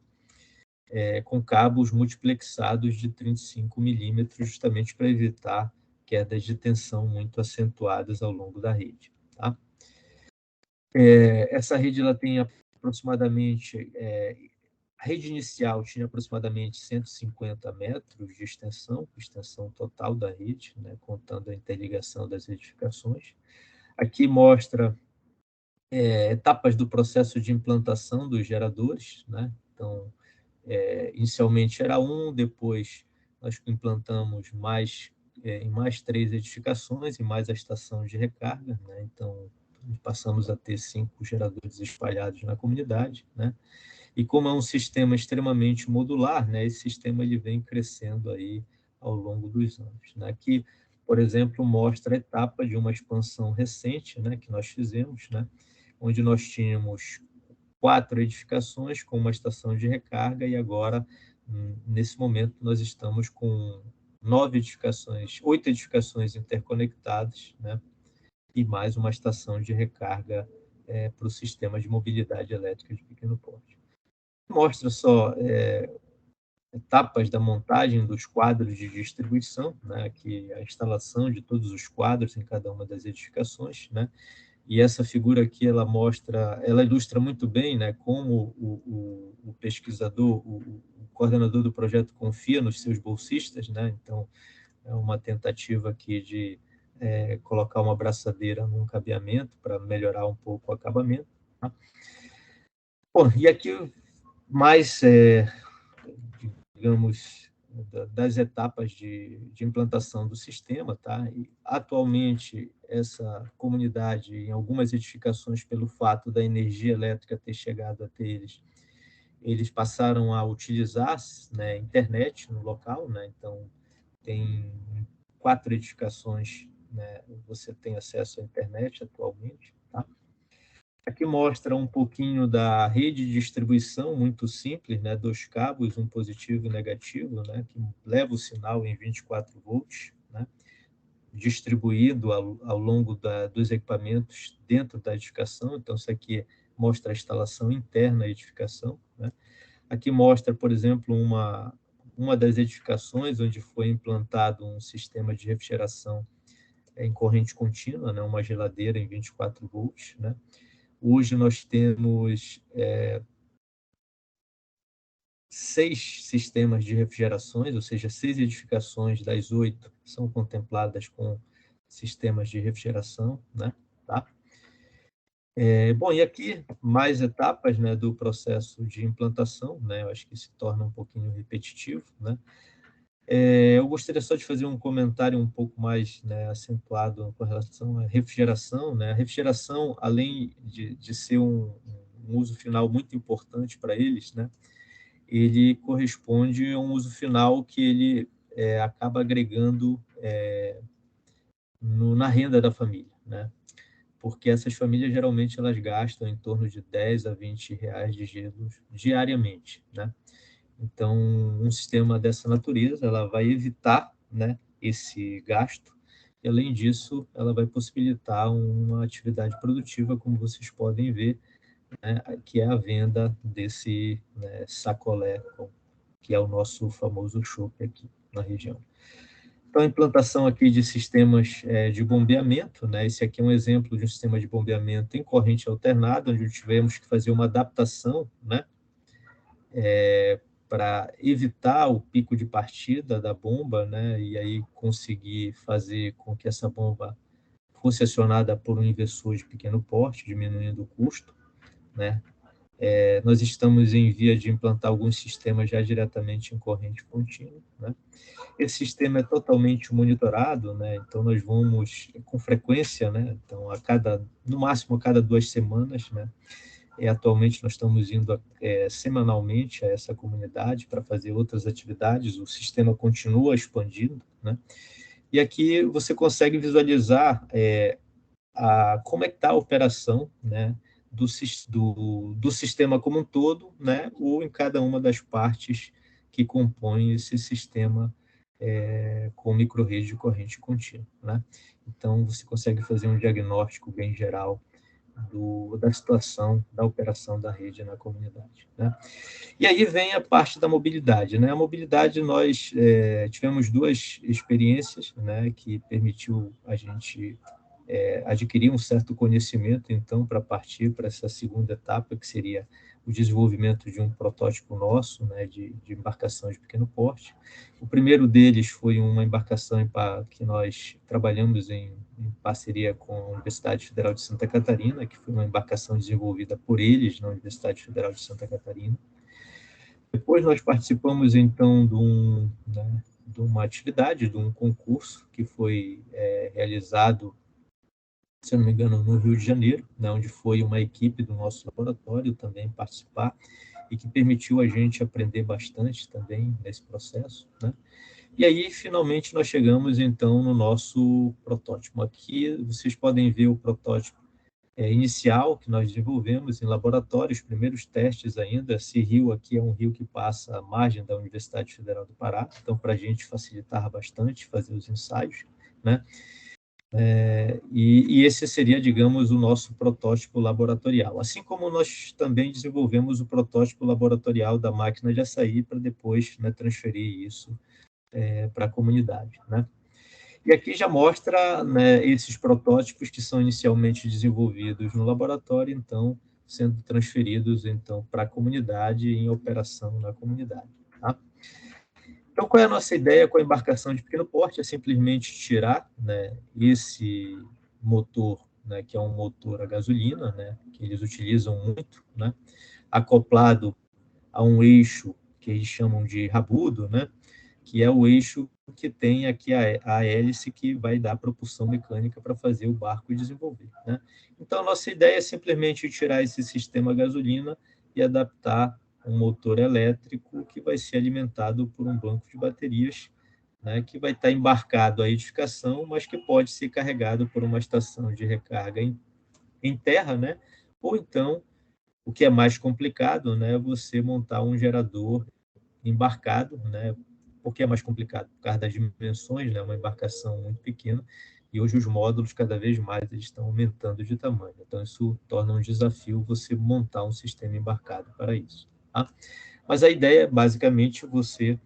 Com cabos multiplexados de 35 milímetros, justamente para evitar quedas de tensão muito acentuadas ao longo da rede. Tá? Essa rede ela tem aproximadamente, a rede inicial tinha aproximadamente 150 metros de extensão total da rede, né, contando a interligação das edificações. Aqui mostra etapas do processo de implantação dos geradores, né? Então, inicialmente era um, depois nós implantamos em mais 3 edificações e mais a estação de recarga, né? Então, passamos a ter 5 geradores espalhados na comunidade, né? E como é um sistema extremamente modular, né? Esse sistema ele vem crescendo aí ao longo dos anos, né? Aqui, por exemplo, mostra a etapa de uma expansão recente, né? Que nós fizemos, né? Onde nós tínhamos 4 edificações com uma estação de recarga e agora, nesse momento, nós estamos com 8 edificações interconectadas, né? E mais uma estação de recarga para o sistema de mobilidade elétrica de pequeno porte. Mostra só etapas da montagem dos quadros de distribuição, né? Que a instalação de todos os quadros em cada uma das edificações, né? E essa figura aqui ela ilustra muito bem, né, como o pesquisador, o coordenador do projeto confia nos seus bolsistas, né? Então é uma tentativa aqui de colocar uma braçadeira num cabeamento para melhorar um pouco o acabamento. Tá? Bom, e aqui mais, digamos, das etapas de implantação do sistema, tá? E, atualmente, essa comunidade, em algumas edificações, pelo fato da energia elétrica ter chegado até eles passaram a utilizar, né, internet no local, né? Então, tem 4 edificações, né, você tem acesso à internet atualmente, tá? Aqui mostra um pouquinho da rede de distribuição, muito simples, né? 2 cabos, um positivo e negativo, né? Que leva o sinal em 24 volts, né? Distribuído ao longo dos equipamentos dentro da edificação. Então, isso aqui mostra a instalação interna da edificação, né? Aqui mostra, por exemplo, uma das edificações onde foi implantado um sistema de refrigeração em corrente contínua, né? Uma geladeira em 24 volts, né? Hoje nós temos 6 sistemas de refrigerações, ou seja, 6 edificações das 8 são contempladas com sistemas de refrigeração, né? Tá? Bom, e aqui mais etapas, né, do processo de implantação, né? Eu acho que se torna um pouquinho repetitivo, né? Eu gostaria só de fazer um comentário um pouco mais, né, acentuado com relação à refrigeração, né? A refrigeração, além de ser um uso final muito importante para eles, né, ele corresponde a um uso final que ele acaba agregando na renda da família, né? Porque essas famílias geralmente elas gastam em torno de 10 a 20 reais de gelo diariamente, né? Então, um sistema dessa natureza, ela vai evitar, né, esse gasto, e além disso, ela vai possibilitar uma atividade produtiva, como vocês podem ver, né, que é a venda desse, né, sacolé, que é o nosso famoso chopp aqui na região. Então, a implantação aqui de sistemas de bombeamento, né? Esse aqui é um exemplo de um sistema de bombeamento em corrente alternada, onde tivemos que fazer uma adaptação, né? Para evitar o pico de partida da bomba, né? E aí conseguir fazer com que essa bomba fosse acionada por um inversor de pequeno porte, diminuindo o custo, né? Nós estamos em via de implantar alguns sistemas já diretamente em corrente contínua, né? Esse sistema é totalmente monitorado, né? Então nós vamos com frequência, né? Então no máximo a cada 2 semanas, né? Atualmente nós estamos indo semanalmente a essa comunidade para fazer outras atividades. O sistema continua expandindo, né? E aqui você consegue visualizar como é que está a operação, né? Do sistema como um todo, né? Ou em cada uma das partes que compõem esse sistema com microrrede de corrente contínua, né? Então, você consegue fazer um diagnóstico bem geral da situação da operação da rede na comunidade, né? E aí vem a parte da mobilidade, né? A mobilidade, nós tivemos 2 experiências, né, que permitiu a gente adquirir um certo conhecimento, então, para partir para essa segunda etapa, que seria o desenvolvimento de um protótipo nosso, né, de embarcação de pequeno porte. O primeiro deles foi uma embarcação que nós trabalhamos em parceria com a Universidade Federal de Santa Catarina, que foi uma embarcação desenvolvida por eles na Universidade Federal de Santa Catarina. Depois nós participamos, então, de uma atividade, de um concurso que foi realizado, se eu não me engano, no Rio de Janeiro, né, onde foi uma equipe do nosso laboratório também participar e que permitiu a gente aprender bastante também nesse processo, né? E aí, finalmente, nós chegamos, então, no nosso protótipo. Aqui vocês podem ver o protótipo inicial que nós desenvolvemos em laboratório, os primeiros testes ainda. Esse rio aqui é um rio que passa à margem da Universidade Federal do Pará, então, para a gente facilitar bastante fazer os ensaios, né? E esse seria, digamos, o nosso protótipo laboratorial. Assim como nós também desenvolvemos o protótipo laboratorial da máquina de açaí para depois, né, transferir isso para a comunidade, né? E aqui já mostra, né, esses protótipos que são inicialmente desenvolvidos no laboratório, então, sendo transferidos então para a comunidade e em operação na comunidade, tá? Então, qual é a nossa ideia com a embarcação de pequeno porte? É simplesmente tirar, né, esse motor, né, que é um motor a gasolina, né, que eles utilizam muito, né, acoplado a um eixo que eles chamam de rabudo, né, que é o eixo que tem aqui a hélice que vai dar propulsão mecânica para fazer o barco desenvolver, né? Então, a nossa ideia é simplesmente tirar esse sistema a gasolina e adaptar um motor elétrico que vai ser alimentado por um banco de baterias, né, que vai estar embarcado à edificação, mas que pode ser carregado por uma estação de recarga em terra, né? Ou então, o que é mais complicado, né, você montar um gerador embarcado, né? Porque é mais complicado, por causa das dimensões, né? Uma embarcação muito pequena, e hoje os módulos, cada vez mais, eles estão aumentando de tamanho. Então, isso torna um desafio você montar um sistema embarcado para isso, tá? Mas a ideia é, basicamente, você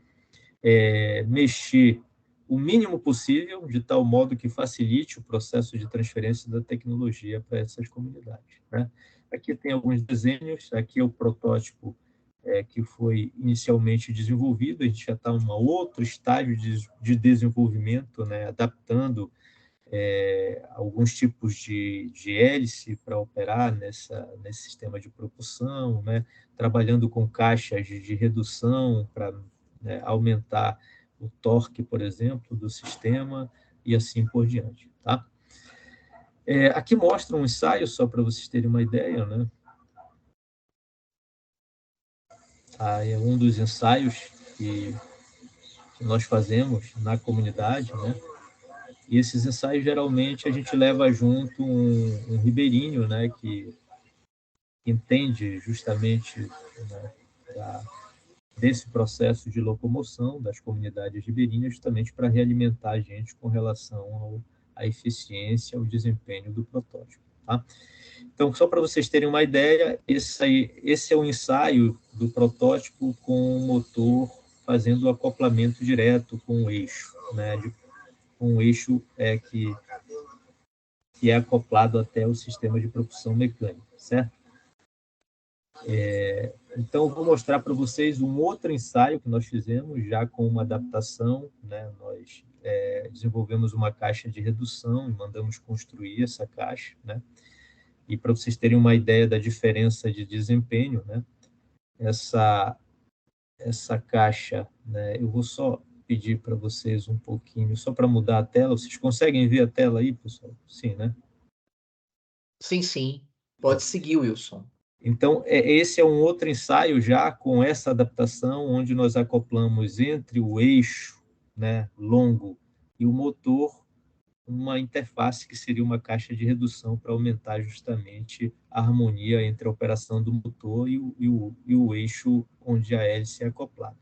mexer o mínimo possível, de tal modo que facilite o processo de transferência da tecnologia para essas comunidades, né? Aqui tem alguns desenhos, aqui é o protótipo que foi inicialmente desenvolvido, a gente já está em um outro estágio de desenvolvimento, né, adaptando alguns tipos de hélice para operar nesse sistema de propulsão, né, trabalhando com caixas de redução para, né, aumentar o torque, por exemplo, do sistema e assim por diante. Tá? Aqui mostra um ensaio, só para vocês terem uma ideia, né? É um dos ensaios que nós fazemos na comunidade, né? E esses ensaios, geralmente, a gente leva junto um ribeirinho, né? Que entende justamente, né, desse processo de locomoção das comunidades ribeirinhas, justamente para realimentar a gente com relação à eficiência, ao desempenho do protótipo. Tá? Então, só para vocês terem uma ideia, esse é o ensaio do protótipo com o motor fazendo o acoplamento direto com o eixo, né, com o eixo que é acoplado até o sistema de propulsão mecânica, certo? Então, vou mostrar para vocês um outro ensaio que nós fizemos, já com uma adaptação, né? Nós desenvolvemos uma caixa de redução e mandamos construir essa caixa, né? E para vocês terem uma ideia da diferença de desempenho, né? Essa caixa, né? Eu vou só pedir para vocês um pouquinho, só para mudar a tela. Vocês conseguem ver a tela aí, pessoal? Sim, né? Sim, sim. Pode seguir, Wilson. Então, esse é um outro ensaio já com essa adaptação, onde nós acoplamos entre o eixo, né, longo e o motor uma interface que seria uma caixa de redução para aumentar justamente a harmonia entre a operação do motor e o eixo onde a hélice é acoplada.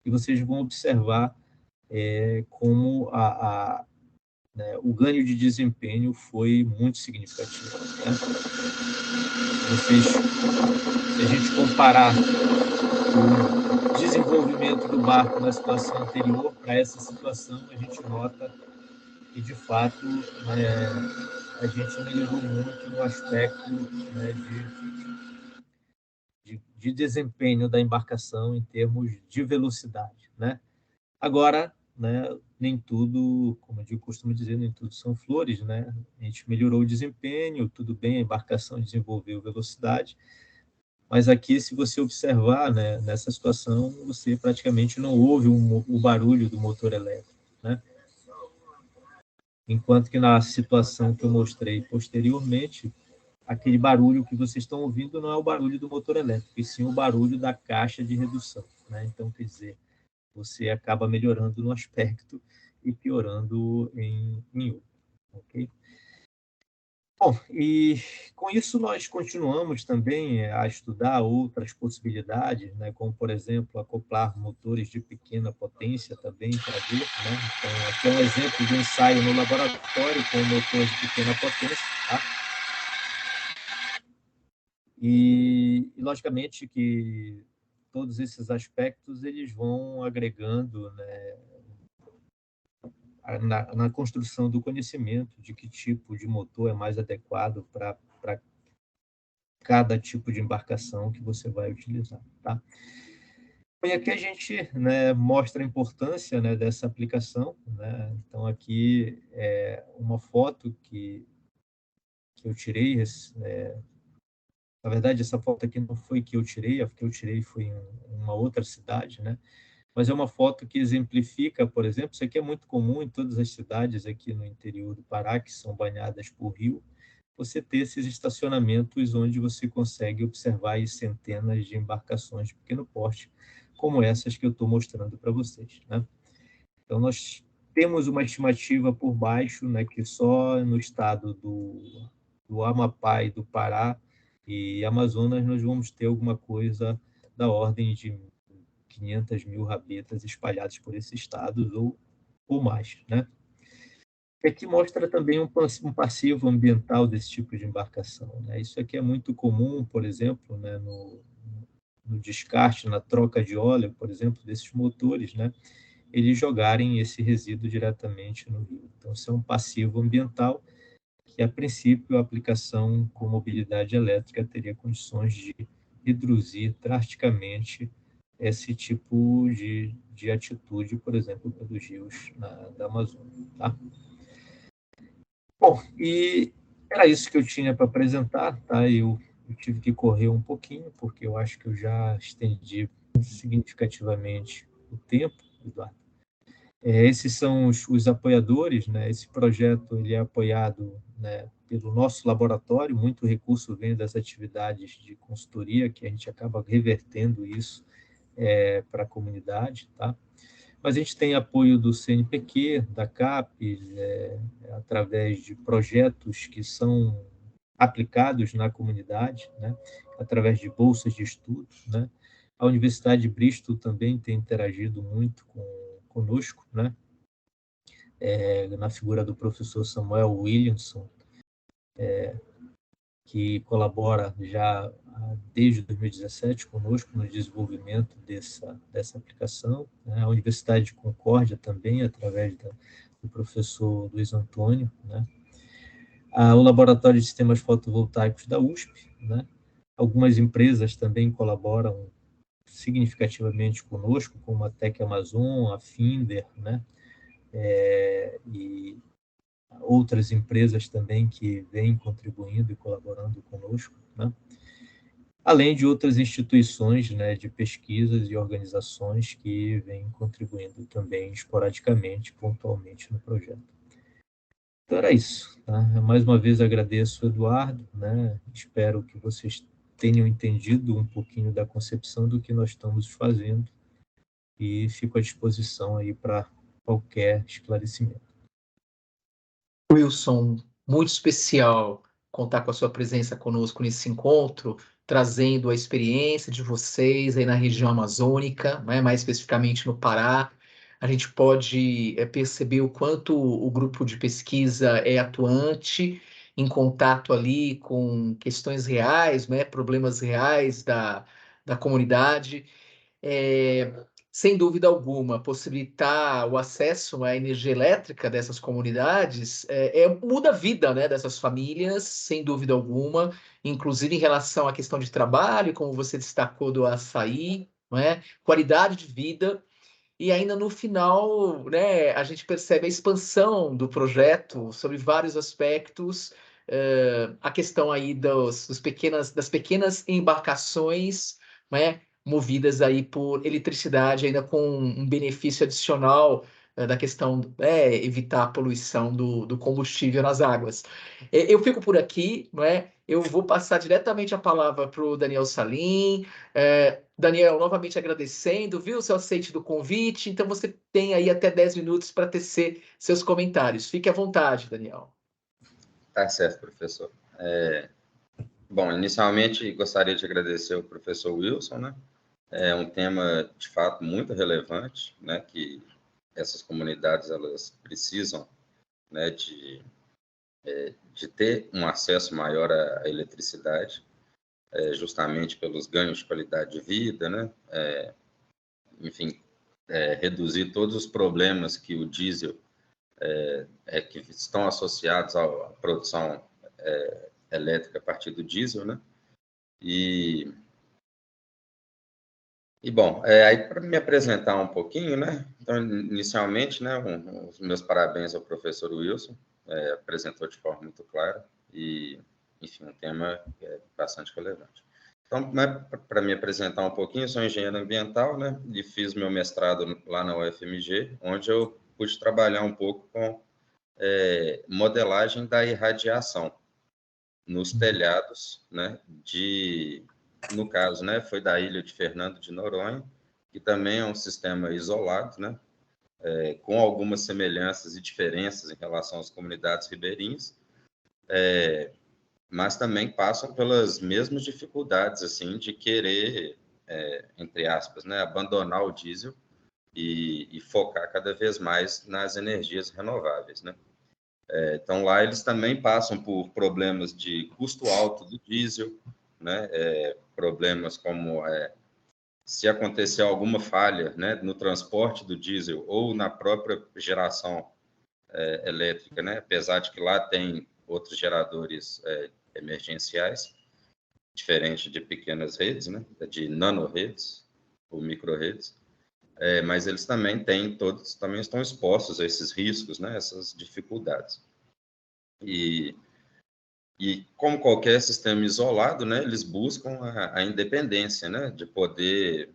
E vocês vão observar como né, o ganho de desempenho foi muito significativo. Né? Se a gente comparar o desenvolvimento do barco na situação anterior para essa situação, a gente nota que, de fato, a gente melhorou muito no aspecto, né, de desempenho da embarcação em termos de velocidade. Né? Agora, né, nem tudo, como eu costumo dizer, nem tudo são flores. Né? A gente melhorou o desempenho, tudo bem, a embarcação desenvolveu velocidade, mas aqui, se você observar, né, nessa situação, você praticamente não ouve o barulho do motor elétrico. Né? Enquanto que na situação que eu mostrei posteriormente, aquele barulho que vocês estão ouvindo não é o barulho do motor elétrico, e sim o barulho da caixa de redução. Né? Então, quer dizer, você acaba melhorando no aspecto e piorando em outro. Ok? Bom, e com isso nós continuamos também a estudar outras possibilidades, né, como, por exemplo, acoplar motores de pequena potência também para ver. Né? Então, aqui é um exemplo de um ensaio no laboratório com motores de pequena potência. Tá? Logicamente, que todos esses aspectos eles vão agregando, né, na construção do conhecimento de que tipo de motor é mais adequado para cada tipo de embarcação que você vai utilizar. Tá? E aqui a gente, né, mostra a importância, né, dessa aplicação. Né? Então, aqui é uma foto que eu tirei. Na verdade, essa foto aqui não foi que eu tirei, a que eu tirei foi em uma outra cidade, né? Mas é uma foto que exemplifica, por exemplo, isso aqui é muito comum em todas as cidades aqui no interior do Pará, que são banhadas por rio, você ter esses estacionamentos onde você consegue observar aí centenas de embarcações de pequeno porte, como essas que eu estou mostrando para vocês. Né? Então, nós temos uma estimativa por baixo, né, que só no estado do Amapá e do Pará e Amazonas nós vamos ter alguma coisa da ordem de 500 mil rabetas espalhadas por esses estados ou mais. Né? E aqui mostra também um passivo ambiental desse tipo de embarcação. Né? Isso aqui é muito comum, por exemplo, né, no descarte, na troca de óleo, por exemplo, desses motores, né, eles jogarem esse resíduo diretamente no rio. Então, isso é um passivo ambiental que, a princípio, a aplicação com mobilidade elétrica teria condições de reduzir drasticamente esse tipo de atitude, por exemplo, pelos rios da Amazônia. Tá? Bom, e era isso que eu tinha para apresentar. Tá? Eu tive que correr um pouquinho, porque eu acho que eu já estendi significativamente o tempo, Eduardo. Esses são os apoiadores, né? Esse projeto ele é apoiado, né, pelo nosso laboratório, muito recurso vem das atividades de consultoria, que a gente acaba revertendo isso para a comunidade, tá? Mas a gente tem apoio do CNPq, da CAPES, através de projetos que são aplicados na comunidade, né? Através de bolsas de estudo, né? A Universidade de Bristol também tem interagido muito conosco, né? Na figura do professor Samuel Williamson, que colabora já desde 2017 conosco no desenvolvimento dessa aplicação, né? A Universidade de Concórdia também, através do professor Luiz Antônio, né? O Laboratório de Sistemas Fotovoltaicos da USP, né? Algumas empresas também colaboram significativamente conosco, como a Tec Amazon, a Finder, né? E outras empresas também que vêm contribuindo e colaborando conosco, né? Além de outras instituições, né, de pesquisas e organizações que vêm contribuindo também esporadicamente, pontualmente no projeto. Então era isso. Tá? Mais uma vez agradeço, Eduardo, né? Espero que vocês tenham entendido um pouquinho da concepção do que nós estamos fazendo e fico à disposição aí para qualquer esclarecimento. Wilson, muito especial contar com a sua presença conosco nesse encontro, trazendo a experiência de vocês aí na região amazônica, né, mais especificamente no Pará. A gente pode perceber o quanto o grupo de pesquisa é atuante, em contato ali com questões reais, né, problemas reais da comunidade. Sem dúvida alguma, possibilitar o acesso à energia elétrica dessas comunidades muda a vida, né, dessas famílias, sem dúvida alguma, inclusive em relação à questão de trabalho, como você destacou do açaí, não é? Qualidade de vida. E ainda no final, né, a gente percebe a expansão do projeto sobre vários aspectos, a questão aí das pequenas embarcações, né, movidas aí por eletricidade, ainda com um benefício adicional, da questão, evitar a poluição do combustível nas águas. Eu fico por aqui, não é? Eu vou passar diretamente a palavra para o Daniel Salim. Daniel, novamente agradecendo, viu, o seu aceite do convite. Então, você tem aí até 10 minutos para tecer seus comentários. Fique à vontade, Daniel. Tá certo, professor. Bom, inicialmente, gostaria de agradecer ao professor Wilson, né? É um tema, de fato, muito relevante, né? Que essas comunidades, elas precisam, né? De ter um acesso maior à eletricidade, justamente pelos ganhos de qualidade de vida, né? Enfim, reduzir todos os problemas que o diesel que estão associados à produção elétrica a partir do diesel, né? E bom, aí para me apresentar um pouquinho, né? Então, inicialmente, né, os meus parabéns ao professor Wilson, apresentou de forma muito clara e, enfim, um tema bastante relevante. Então, né, para me apresentar um pouquinho, eu sou engenheiro ambiental, né? E fiz meu mestrado lá na UFMG, onde eu pude trabalhar um pouco com modelagem da irradiação nos telhados, né, no caso, né, foi da ilha de Fernando de Noronha, que também é um sistema isolado, né, com algumas semelhanças e diferenças em relação às comunidades ribeirinhas, mas também passam pelas mesmas dificuldades, assim, de querer, entre aspas, né, abandonar o diesel e focar cada vez mais nas energias renováveis, né. Então, lá eles também passam por problemas de custo alto do diesel, né? Problemas como se acontecer alguma falha, né, no transporte do diesel ou na própria geração elétrica, né? Apesar de que lá tem outros geradores emergenciais, diferente de pequenas redes, né, de nanoredes ou microredes. Mas eles também também estão expostos a esses riscos, né, essas dificuldades. E como qualquer sistema isolado, né, eles buscam a independência, né, de poder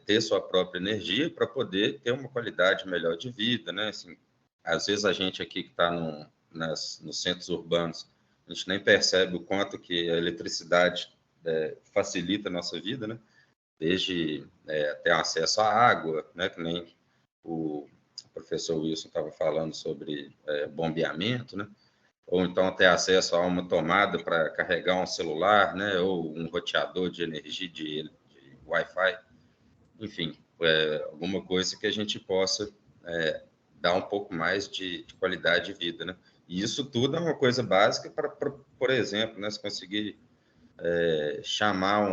ter sua própria energia para poder ter uma qualidade melhor de vida, né? Assim, às vezes a gente aqui que está nos centros urbanos, a gente nem percebe o quanto que a eletricidade facilita a nossa vida, né? Desde ter acesso à água, né? Que nem o professor Wilson estava falando sobre bombeamento, né? Ou então ter acesso a uma tomada para carregar um celular, né? Ou um roteador de energia de Wi-Fi, enfim, alguma coisa que a gente possa dar um pouco mais de qualidade de vida, né? E isso tudo é uma coisa básica para, por exemplo, né, se conseguir chamar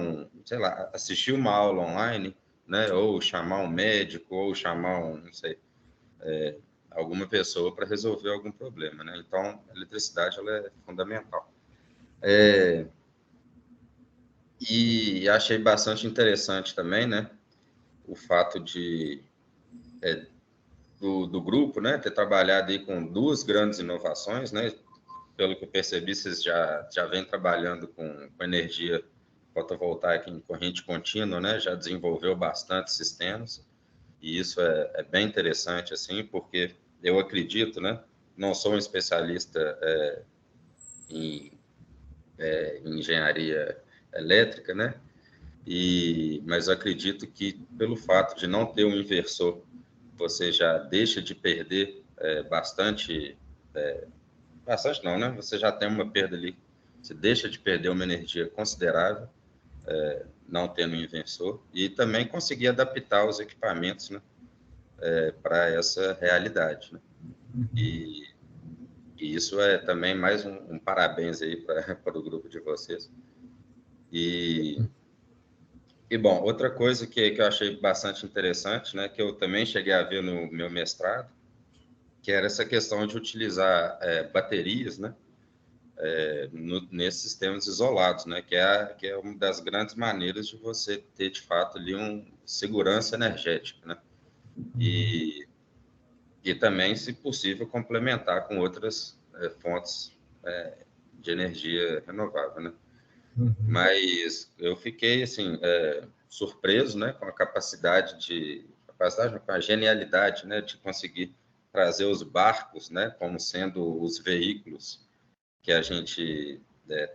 sei lá, assistir uma aula online, né, ou chamar um médico, ou chamar não sei, alguma pessoa para resolver algum problema, né? Então, a eletricidade ela é fundamental. E achei bastante interessante também, né, o fato do grupo, né, ter trabalhado aí com 2 grandes inovações, né? Pelo que eu percebi, vocês já vêm trabalhando com energia fotovoltaica em corrente contínua, né? Já desenvolveu bastante sistemas, e isso é bem interessante, assim, porque eu acredito, né? Não sou um especialista em engenharia elétrica, né? Mas eu acredito que, pelo fato de não ter um inversor, você já deixa de perder bastante não, né? Você já tem uma perda ali, você deixa de perder uma energia considerável, não tendo um inversor, e também conseguir adaptar os equipamentos, né, para essa realidade, né? E isso é também mais um parabéns aí para o grupo de vocês. Bom, outra coisa que eu achei bastante interessante, né, que eu também cheguei a ver no meu mestrado, que era essa questão de utilizar baterias, né, nesses sistemas isolados, né, que é uma das grandes maneiras de você ter, de fato, ali segurança energética, né, e também, se possível, complementar com outras fontes de energia renovável, né. Mas eu fiquei, assim, surpreso, né, com a com a genialidade, né, de conseguir trazer os barcos, né, como sendo os veículos que a gente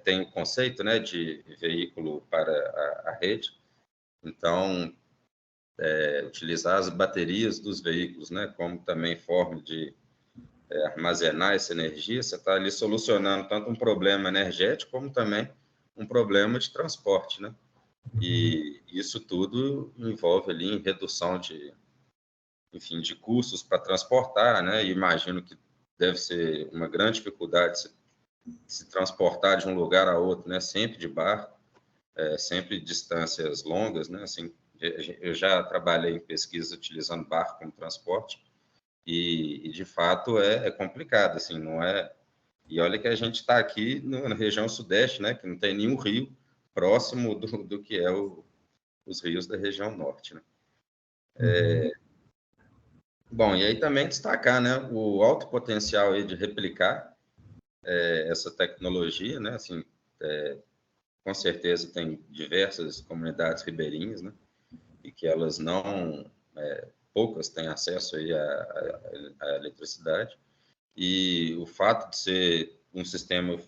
tem o conceito, né, de veículo para a rede. Então, utilizar as baterias dos veículos, né, como também forma de armazenar essa energia, você está ali solucionando tanto um problema energético como também um problema de transporte, né? E isso tudo envolve ali em redução enfim, de custos para transportar, né? E imagino que deve ser uma grande dificuldade se transportar de um lugar a outro, né? Sempre de barco, sempre distâncias longas, né? Assim, eu já trabalhei em pesquisa utilizando barco como transporte e de fato é complicado, assim, não é. E olha que a gente está aqui na região sudeste, né? Que não tem nenhum rio próximo do que os rios da região norte, né? Bom, e aí também destacar, né, o alto potencial aí de replicar essa tecnologia, né, assim, com certeza tem diversas comunidades ribeirinhas, né, e que elas não, poucas têm acesso aí à eletricidade, e o fato de ser um sistema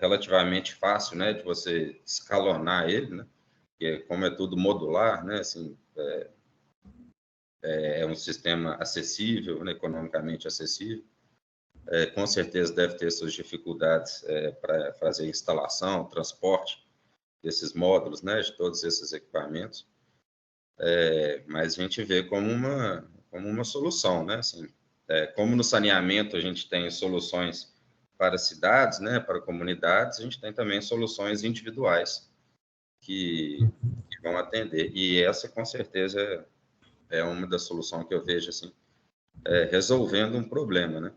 relativamente fácil, né, de você escalonar ele, né, que como é tudo modular, né, assim, é um sistema acessível, né, economicamente acessível. Com certeza deve ter suas dificuldades para fazer instalação, transporte desses módulos, né, de todos esses equipamentos, mas a gente vê como uma solução, né, assim, como no saneamento a gente tem soluções para cidades, né, para comunidades, a gente tem também soluções individuais que vão atender, e essa com certeza é uma das soluções que eu vejo, assim, resolvendo um problema, né.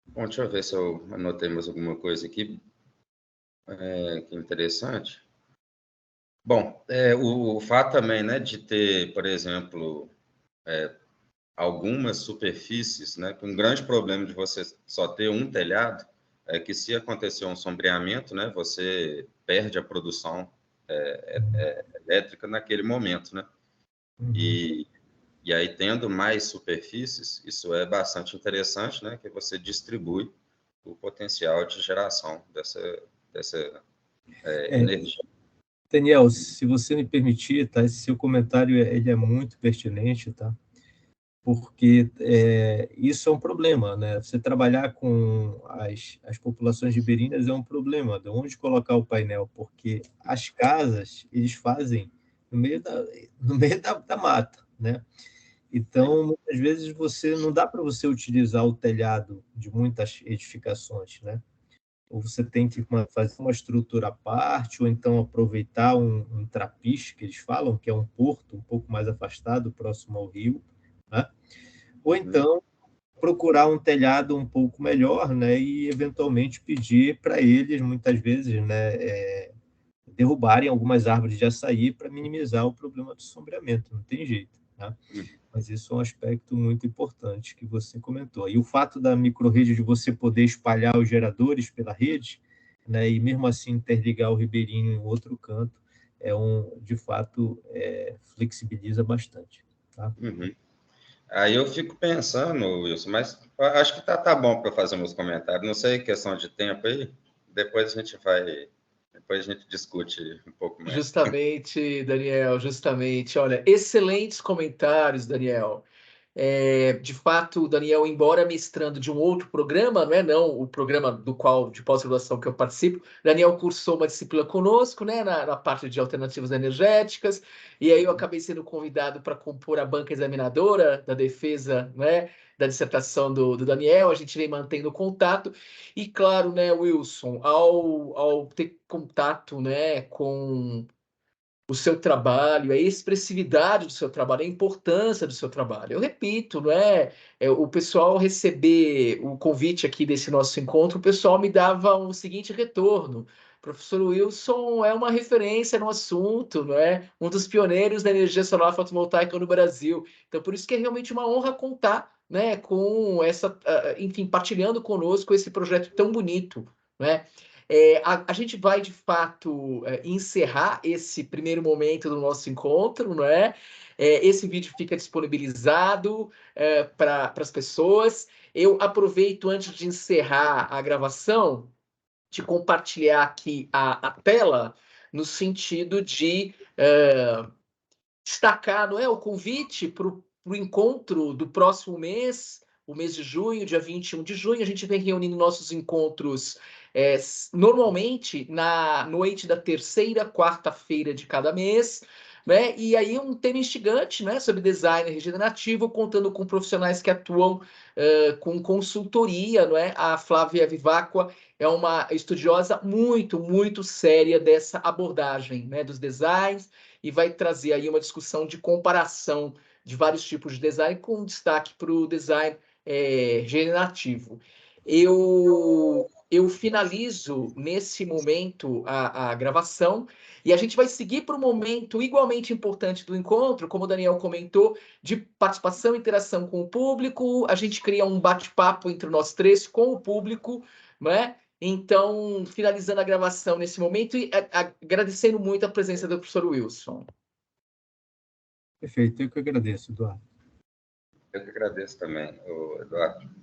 Bom, deixa eu ver se eu anotei mais alguma coisa aqui que é interessante. Bom, o fato também, né, de ter, por exemplo, algumas superfícies, né, que um grande problema de você só ter um telhado é que se acontecer um sombreamento, né, você perde a produção elétrica naquele momento, né? E aí, tendo mais superfícies, isso é bastante interessante, né? Que você distribui o potencial de geração dessa energia. Daniel, se você me permitir, tá? Esse seu comentário ele é muito pertinente, tá? Porque isso é um problema, né? Você trabalhar com as populações ribeirinhas é um problema, de onde colocar o painel, porque as casas eles fazem no meio da mata, né? Então, muitas vezes não dá para você utilizar o telhado de muitas edificações, né? Ou você tem que fazer uma estrutura à parte, ou então aproveitar um trapiche, que eles falam, que é um porto um pouco mais afastado, próximo ao rio, né? Ou então procurar um telhado um pouco melhor, né? E eventualmente pedir para eles, muitas vezes, né? Derrubarem algumas árvores de açaí para minimizar o problema do sombreamento, não tem jeito, né? Mas isso é um aspecto muito importante que você comentou. E o fato da microrrede de você poder espalhar os geradores pela rede, né, e mesmo assim interligar o ribeirinho em outro canto, de fato, flexibiliza bastante. Tá? Aí eu fico pensando, Wilson, mas acho que tá bom para fazer meus comentários. Não sei, questão de tempo aí. Depois a gente discute um pouco mais. Justamente, Daniel, justamente. Olha, excelentes comentários, Daniel. De fato, o Daniel, embora mestrando de um outro programa, não o programa de pós-graduação que eu participo, Daniel cursou uma disciplina conosco, né, na parte de alternativas energéticas, e aí eu acabei sendo convidado para compor a banca examinadora da defesa, né, da dissertação do Daniel. A gente vem mantendo contato, e claro, né, Wilson, ao ter contato, né, com o seu trabalho, a expressividade do seu trabalho, a importância do seu trabalho. Eu repito, o pessoal receber o convite aqui desse nosso encontro, o pessoal me dava o seguinte retorno: professor Wilson é uma referência no assunto, um dos pioneiros da energia solar fotovoltaica no Brasil. Então, por isso que é realmente uma honra contar, com essa, enfim, partilhando conosco esse projeto tão bonito, a gente vai, de fato, encerrar esse primeiro momento do nosso encontro, esse vídeo fica disponibilizado para as pessoas. Eu aproveito, antes de encerrar a gravação, de compartilhar aqui a tela, no sentido de destacar, o convite para o encontro do próximo mês, o mês de junho, dia 21 de junho. A gente vem reunindo nossos encontros normalmente na noite da terceira quarta-feira de cada mês, e aí um tema instigante, sobre design regenerativo, contando com profissionais que atuam com consultoria, A Flávia Vivacqua é uma estudiosa muito, muito séria dessa abordagem, dos designs, e vai trazer aí uma discussão de comparação de vários tipos de design, com destaque para o design regenerativo. Eu finalizo nesse momento a gravação, e a gente vai seguir para um momento igualmente importante do encontro, como o Daniel comentou, de participação e interação com o público. A gente cria um bate-papo entre nós três com o público, Então, finalizando a gravação nesse momento e agradecendo muito a presença do professor Wilson. Perfeito, eu que agradeço, Eduardo. Eu que agradeço também, Eduardo.